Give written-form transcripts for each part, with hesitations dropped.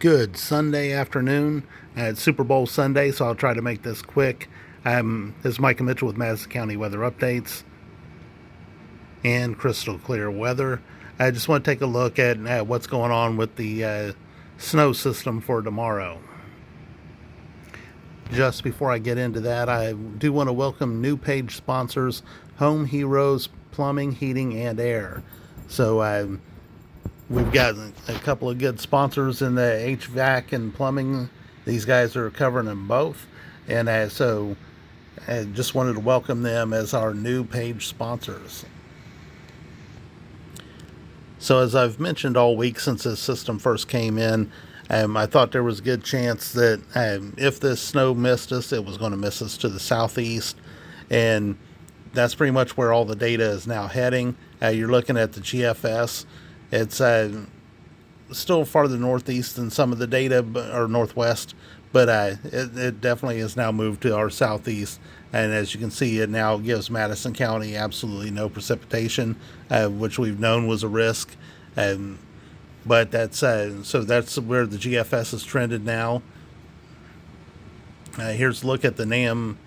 Good Sunday afternoon. It's Super Bowl Sunday, so I'll try to make this quick. This is Micah Mitchell with Madison County Weather Updates and crystal clear weather. I just want to take a look at what's going on with the snow system for tomorrow. Just before I get into that, I do want to welcome new page sponsors, Home Heroes Plumbing, Heating, and Air. So we've got a couple of good sponsors in the HVAC and plumbing. These guys are covering them both. And so I just wanted to welcome them as our new page sponsors. So as I've mentioned all week since this system first came in, I thought there was a good chance that if this snow missed us, it was going to miss us to the southeast. And that's pretty much where all the data is now heading. You're looking at the GFS. It's still farther northeast than some of the data, or northwest, but it definitely has now moved to our southeast. And as you can see, it now gives Madison County absolutely no precipitation, which we've known was a risk. But that's so that's where the GFS is trended now. Here's a look at the NAM,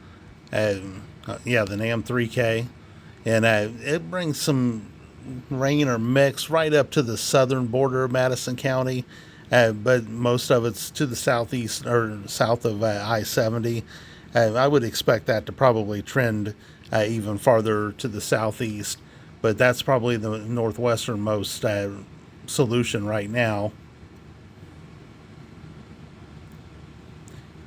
the NAM 3K, and it brings some rain or mix right up to the southern border of Madison County, but most of it's to the southeast or south of I-70. I would expect that to probably trend even farther to the southeast, but that's probably the northwesternmost solution right now.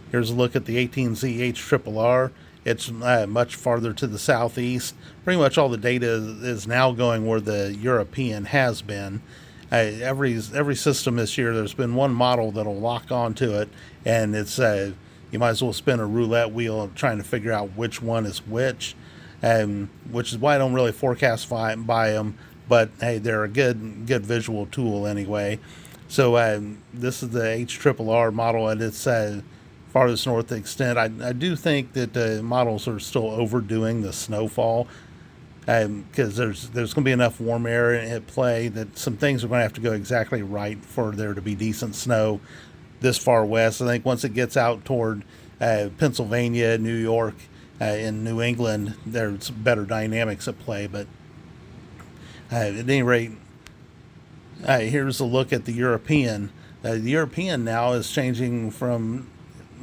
Here's a look at the 18Z It's much farther to the southeast. Pretty much all the data is now going where the European has been. Every system this year, there's been one model that'll lock onto it, and it's you might as well spin a roulette wheel trying to figure out which one is which is why I don't really forecast by them. But hey, they're a good visual tool anyway. So this is the HRRR model at its farthest north extent. I do think that the models are still overdoing the snowfall because there's going to be enough warm air at play that some things are going to have to go exactly right for there to be decent snow this far west. I think once it gets out toward Pennsylvania, New York, and New England, there's better dynamics at play. But at any rate, here's a look at the European. The European now is changing from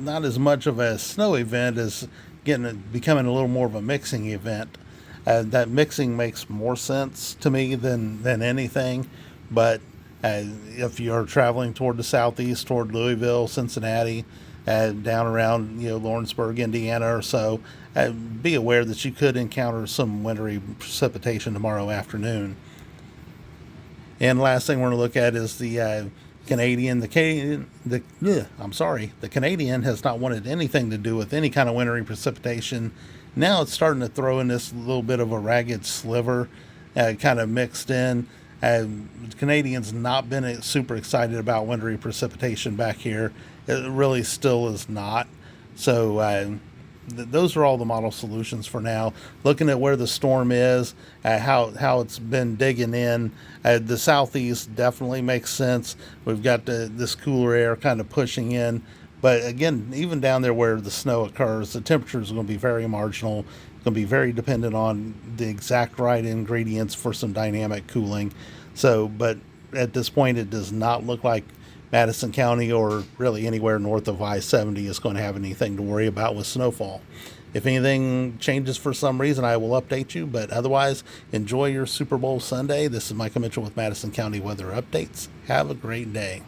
not as much of a snow event as becoming a little more of a mixing event. That mixing makes more sense to me than anything. But if you're traveling toward the southeast, toward Louisville, Cincinnati, down around Lawrenceburg, Indiana, or so, be aware that you could encounter some wintry precipitation tomorrow afternoon. And last thing we're going to look at is the Canadian. The Canadian has not wanted anything to do with any kind of wintry precipitation. Now it's starting to throw in this little bit of a ragged sliver, kind of mixed in. The Canadians not been super excited about wintry precipitation back here. It really still is not. So those are all the model solutions for now. Looking at where the storm is, how it's been digging in. The southeast definitely makes sense. We've got this cooler air kind of pushing in. But again, even down there where the snow occurs, the temperatures are going to be very marginal. It's going to be very dependent on the exact right ingredients for some dynamic cooling. So, but at this point, it does not look like Madison County or really anywhere north of I-70 is going to have anything to worry about with snowfall. If anything changes for some reason, I will update you. But otherwise, enjoy your Super Bowl Sunday. This is Micah Mitchell with Madison County Weather Updates. Have a great day.